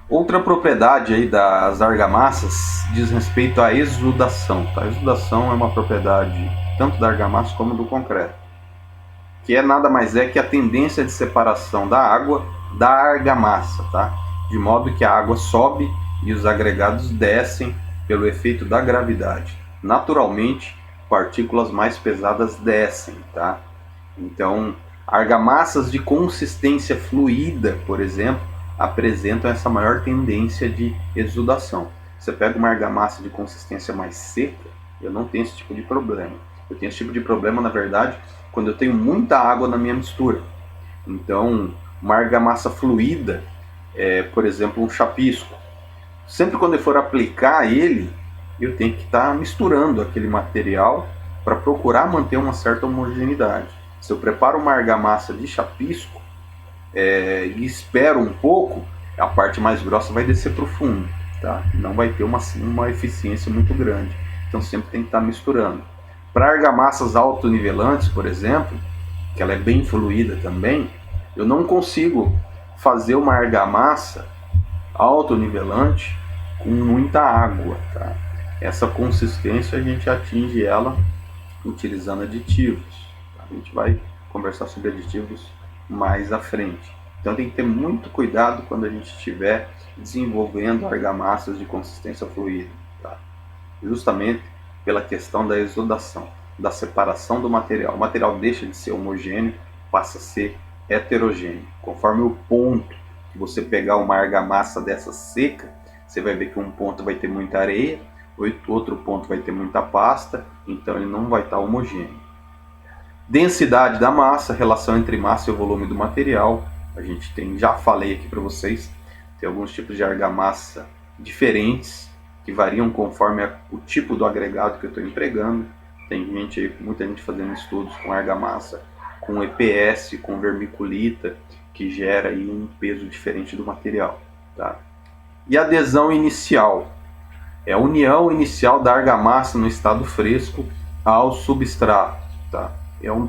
Outra propriedade aí das argamassas diz respeito à exudação. Tá? A exudação é uma propriedade tanto da argamassa como do concreto, que é nada mais é que a tendência de separação da água da argamassa, tá? De modo que a água sobe e os agregados descem pelo efeito da gravidade. Naturalmente, partículas mais pesadas descem, tá? Então, argamassas de consistência fluida, por exemplo, apresentam essa maior tendência de exudação. Você pega uma argamassa de consistência mais seca, eu não tenho esse tipo de problema. Eu tenho esse tipo de problema, na verdade, quando eu tenho muita água na minha mistura. Então, uma argamassa fluida, por exemplo, um chapisco. Sempre quando eu for aplicar ele, eu tenho que estar misturando aquele material para procurar manter uma certa homogeneidade. Se eu preparo uma argamassa de chapisco e espero um pouco, a parte mais grossa vai descer para o fundo, tá? Não vai ter uma eficiência muito grande. Então sempre tem que estar misturando. Para argamassas autonivelantes, por exemplo, que ela é bem fluida também, eu não consigo fazer uma argamassa autonivelante com muita água, tá? Essa consistência a gente atinge ela utilizando aditivos. Tá? A gente vai conversar sobre aditivos mais à frente. Então tem que ter muito cuidado quando a gente estiver desenvolvendo argamassas de consistência fluida, tá? Justamente pela questão da exudação, da separação do material. O material deixa de ser homogêneo, passa a ser heterogêneo. Conforme o ponto que você pegar uma argamassa dessa seca, você vai ver que um ponto vai ter muita areia, outro ponto vai ter muita pasta, então ele não vai estar homogêneo. Densidade da massa, relação entre massa e o volume do material. A gente tem, já falei aqui para vocês, tem alguns tipos de argamassa diferentes, que variam conforme o tipo do agregado que eu estou empregando. Tem muita gente fazendo estudos com argamassa, com EPS, com vermiculita, que gera aí um peso diferente do material, tá? E adesão inicial é a união inicial da argamassa no estado fresco ao substrato, tá? É uma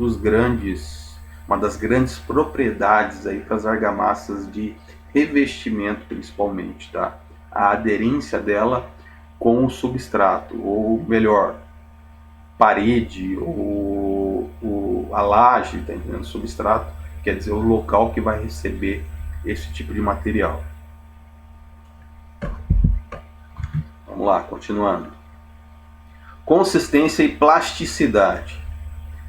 das grandes propriedades aí para as argamassas de revestimento, principalmente, tá? A aderência dela com o substrato, ou melhor, parede, ou a laje, tá entendendo? Substrato quer dizer o local que vai receber esse tipo de material. Vamos lá, continuando. Consistência e plasticidade.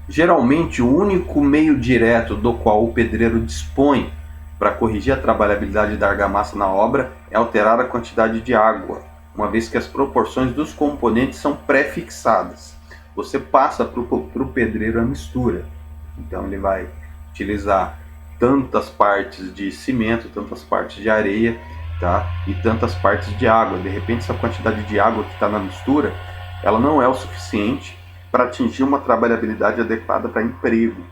Geralmente, o único meio direto do qual o pedreiro dispõe para corrigir a trabalhabilidade da argamassa na obra é alterar a quantidade de água, uma vez que as proporções dos componentes são pré-fixadas. Você passa para o pedreiro a mistura. Então ele vai utilizar tantas partes de cimento, tantas partes de areia, tá? E tantas partes de água. De repente essa quantidade de água que está na mistura, ela não é o suficiente para atingir uma trabalhabilidade adequada para emprego.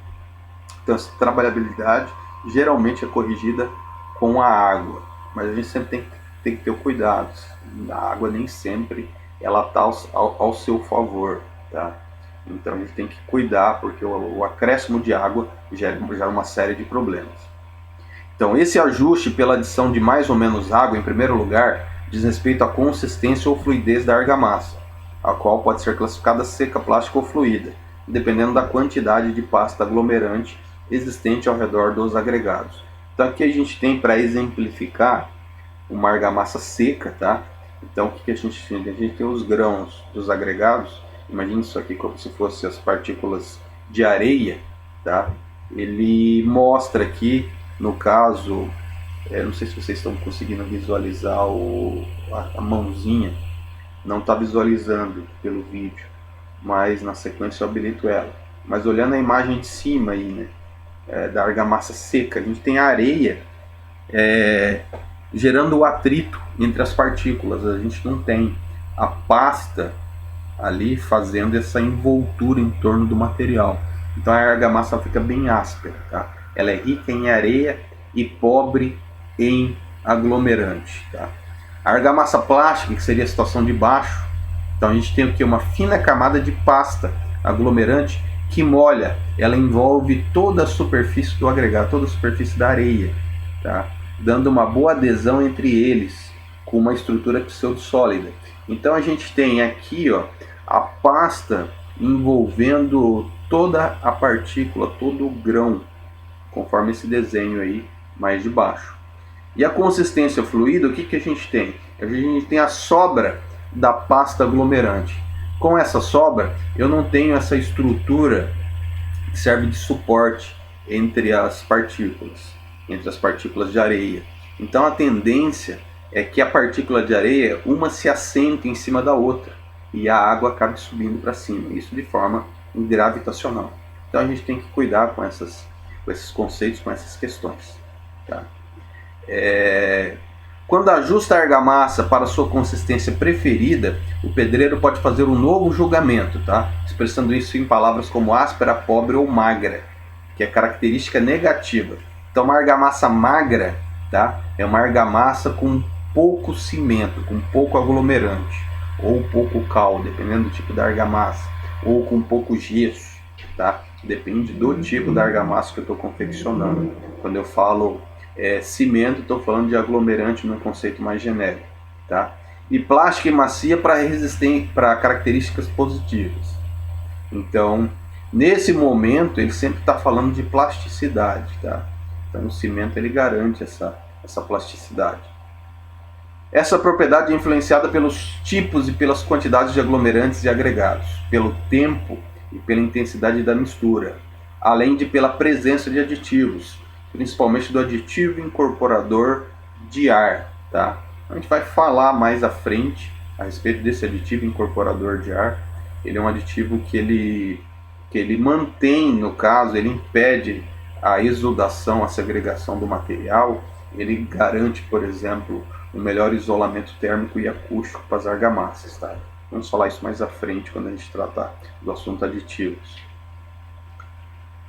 Então essa trabalhabilidade geralmente é corrigida com a água, mas a gente sempre tem que ter o cuidado. A água nem sempre ela está ao seu favor, tá? Então a gente tem que cuidar, porque o acréscimo de água gera uma série de problemas. Então esse ajuste pela adição de mais ou menos água, em primeiro lugar, diz respeito à consistência ou fluidez da argamassa, a qual pode ser classificada seca, plástica ou fluida, dependendo da quantidade de pasta aglomerante existente ao redor dos agregados. Então aqui a gente tem, para exemplificar, uma argamassa seca, tá? Então o que a gente tem? A gente tem os grãos dos agregados. Imagine isso aqui como se fossem as partículas de areia, tá? Ele mostra aqui, no caso, não sei se vocês estão conseguindo visualizar a mãozinha, não está visualizando pelo vídeo, mas na sequência eu habilito ela. Mas olhando a imagem de cima aí, né, da argamassa seca, a gente tem a areia gerando o atrito entre as partículas. A gente não tem a pasta ali fazendo essa envoltura em torno do material. Então a argamassa fica bem áspera, tá? Ela é rica em areia e pobre em aglomerante, tá? A argamassa plástica, que seria a situação de baixo, então a gente tem aqui uma fina camada de pasta aglomerante que molha, ela envolve toda a superfície do agregado, toda a superfície da areia, tá? dando uma boa adesão entre eles, com uma estrutura pseudo-sólida. Então a gente tem aqui, ó, a pasta envolvendo toda a partícula, todo o grão, conforme esse desenho aí mais de baixo. E a consistência fluida, o que, que a gente tem? A gente tem a sobra da pasta aglomerante. Com essa sobra, eu não tenho essa estrutura que serve de suporte entre as partículas de areia. Então a tendência é que a partícula de areia, uma se assente em cima da outra e a água acabe subindo para cima, isso de forma gravitacional. Então a gente tem que cuidar com esses conceitos, com essas questões. Tá? Quando ajusta a argamassa para sua consistência preferida, o pedreiro pode fazer um novo julgamento, tá? Expressando isso em palavras como áspera, pobre ou magra, que é característica negativa. Então uma argamassa magra, tá? É uma argamassa com pouco cimento, com pouco aglomerante, ou pouco cal, dependendo do tipo da argamassa, ou com pouco gesso, tá? Depende do tipo da argamassa que eu estou confeccionando. Quando eu falo cimento, estou falando de aglomerante num conceito mais genérico, tá? E plástica e macia para características positivas. Então, nesse momento, ele sempre está falando de plasticidade, tá? Então, o cimento ele garante essa plasticidade. Essa propriedade é influenciada pelos tipos e pelas quantidades de aglomerantes e agregados, pelo tempo e pela intensidade da mistura, além de pela presença de aditivos, principalmente do aditivo incorporador de ar. Tá? A gente vai falar mais à frente a respeito desse aditivo incorporador de ar. Ele é um aditivo que ele mantém, no caso, ele impede a exudação, a segregação do material. Ele garante, por exemplo, um melhor isolamento térmico e acústico para as argamassas. Tá? Vamos falar isso mais à frente quando a gente tratar do assunto aditivos.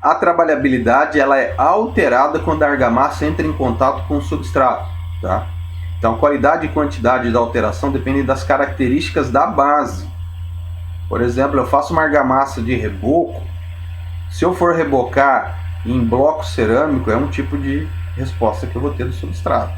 A trabalhabilidade ela é alterada quando a argamassa entra em contato com o substrato. Tá? Então, a qualidade e quantidade da alteração dependem das características da base. Por exemplo, eu faço uma argamassa de reboco. Se eu for rebocar em bloco cerâmico, é um tipo de resposta que eu vou ter do substrato.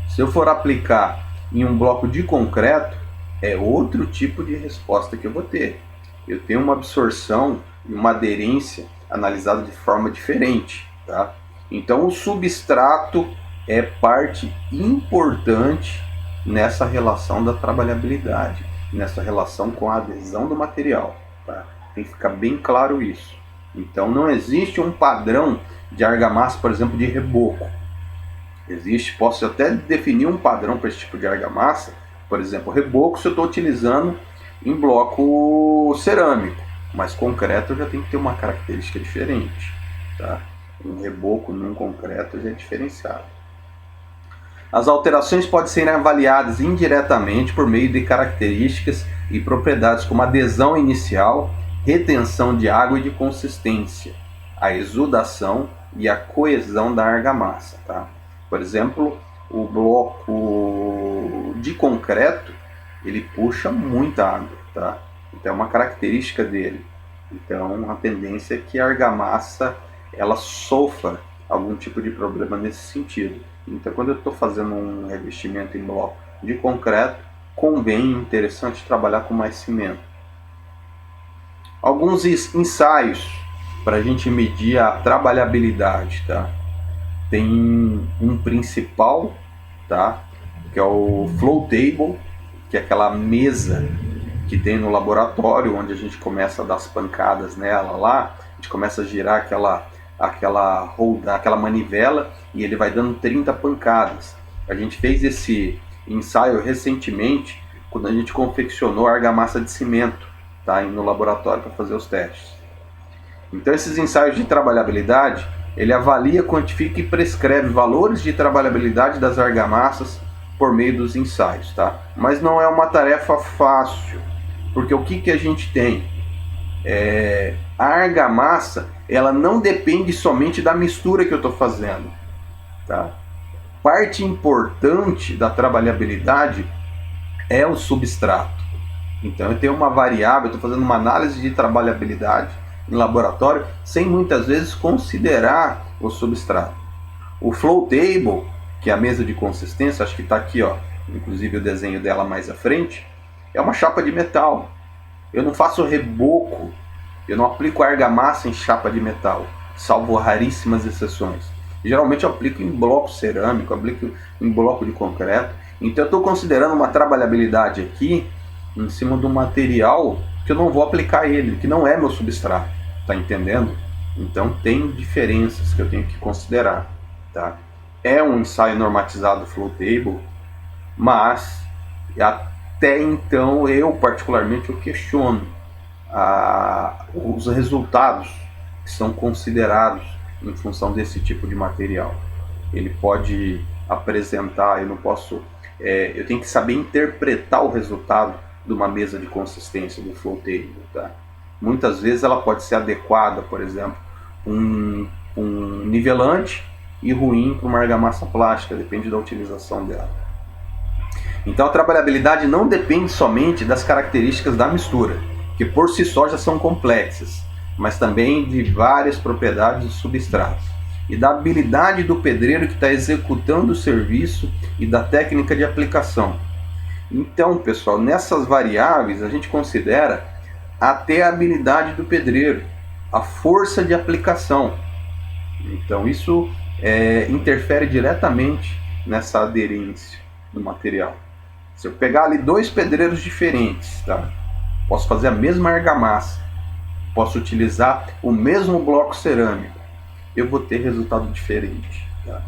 Se eu for aplicar em um bloco de concreto, é outro tipo de resposta que eu vou ter. Eu tenho uma absorção e uma aderência analisada de forma diferente. Tá? Então o substrato é parte importante nessa relação da trabalhabilidade, nessa relação com a adesão do material. Tá? Tem que ficar bem claro isso. Então não existe um padrão de argamassa, por exemplo, de reboco. Posso até definir um padrão para esse tipo de argamassa. Por exemplo, reboco se eu estou utilizando em bloco cerâmico, mas concreto já tem que ter uma característica diferente. Tá? Um reboco num concreto já é diferenciado. As alterações podem ser avaliadas indiretamente por meio de características e propriedades como adesão inicial, retenção de água e de consistência, a exudação e a coesão da argamassa. Tá? Por exemplo, o bloco de concreto ele puxa muita água. Tá? Então é uma característica dele. Então a tendência é que a argamassa ela sofra algum tipo de problema nesse sentido. Então quando eu estou fazendo um revestimento em bloco de concreto, convém, interessante trabalhar com mais cimento. Alguns ensaios para a gente medir a trabalhabilidade. Tá? Tem um principal, tá? Que é o flow table, que é aquela mesa que tem no laboratório, onde a gente começa a dar as pancadas nela lá, a gente começa a girar aquela manivela e ele vai dando 30 pancadas. A gente fez esse ensaio recentemente, quando a gente confeccionou argamassa de cimento, tá? No laboratório para fazer os testes. Então esses ensaios de trabalhabilidade, ele avalia, quantifica e prescreve valores de trabalhabilidade das argamassas por meio dos ensaios. Tá? Mas não é uma tarefa fácil. Porque o que a gente tem? A argamassa ela não depende somente da mistura que eu estou fazendo. Tá? Parte importante da trabalhabilidade é o substrato. Então eu tenho uma variável, eu estou fazendo uma análise de trabalhabilidade em laboratório sem muitas vezes considerar o substrato. O flow table, que é a mesa de consistência, acho que está aqui, ó, inclusive o desenho dela mais à frente, é uma chapa de metal. Eu não faço reboco, eu não aplico argamassa em chapa de metal, salvo raríssimas exceções. Geralmente eu aplico em bloco cerâmico, eu aplico em bloco de concreto. Então eu estou considerando uma trabalhabilidade aqui em cima de um material que eu não vou aplicar ele, que não é meu substrato, tá entendendo? Então tem diferenças que eu tenho que considerar, tá? É um ensaio normatizado flow table, mas até então eu particularmente eu questiono os resultados que são considerados em função desse tipo de material. Ele pode apresentar, eu tenho que saber interpretar o resultado de uma mesa de consistência do flow table, tá? Muitas vezes ela pode ser adequada, por exemplo, um nivelante e ruim para uma argamassa plástica, depende da utilização dela. Então a trabalhabilidade não depende somente das características da mistura, que por si só já são complexas, mas também de várias propriedades dos substratos, e da habilidade do pedreiro que está executando o serviço e da técnica de aplicação. Então, pessoal, nessas variáveis a gente considera até a habilidade do pedreiro, a força de aplicação. Então isso interfere diretamente nessa aderência do material. Se eu pegar ali dois pedreiros diferentes, tá? Posso fazer a mesma argamassa, posso utilizar o mesmo bloco cerâmico, eu vou ter resultado diferente, tá?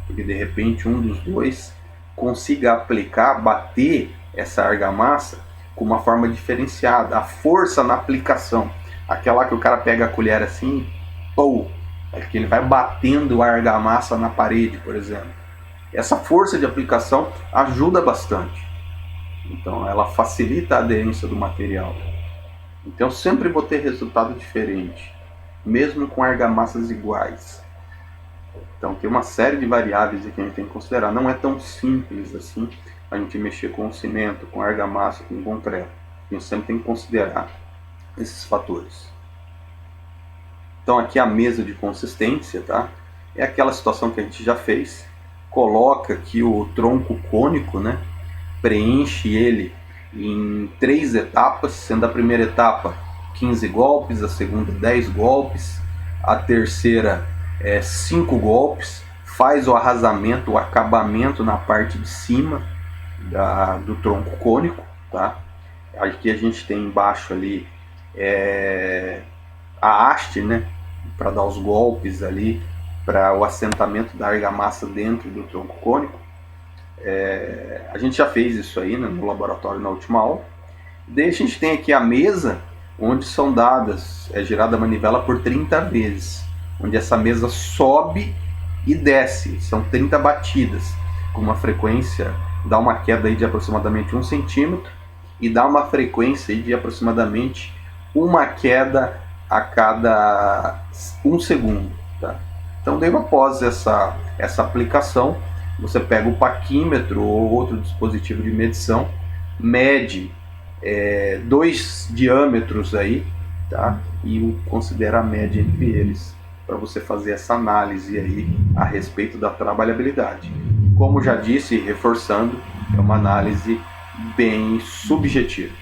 Porque de repente um dos dois consiga aplicar, bater essa argamassa com uma forma diferenciada, a força na aplicação, aquela que o cara pega a colher assim, pô, é que ele vai batendo a argamassa na parede, por exemplo. Essa força de aplicação ajuda bastante. Então ela facilita a aderência do material. Então sempre vou ter resultado diferente, mesmo com argamassas iguais. Então tem uma série de variáveis que a gente tem que considerar. Não é tão simples assim a gente mexer com o cimento, com argamassa, com concreto. A gente sempre tem que considerar esses fatores. Então aqui a mesa de consistência, tá? É aquela situação que a gente já fez. Coloca aqui o tronco cônico, né? Preenche ele em 3 etapas, sendo a primeira etapa 15 golpes, a segunda 10 golpes, a terceira 5 golpes, faz o arrasamento, o acabamento na parte de cima do tronco cônico, tá? Aqui a gente tem embaixo ali a haste, né, para dar os golpes ali, para o assentamento da argamassa dentro do tronco cônico. A gente já fez isso aí, né, no laboratório na última aula. Daí a gente tem aqui a mesa, onde são dadas, girada a manivela por 30 vezes, onde essa mesa sobe e desce, são 30 batidas, com uma frequência, dá uma queda aí de aproximadamente 1 centímetro, e dá uma frequência aí de aproximadamente uma queda a cada 1 segundo, tá? Então, daí após essa aplicação, você pega o paquímetro ou outro dispositivo de medição, mede 2 diâmetros aí, tá? E considera a média entre eles, para você fazer essa análise aí a respeito da trabalhabilidade. Como já disse, reforçando, é uma análise bem subjetiva.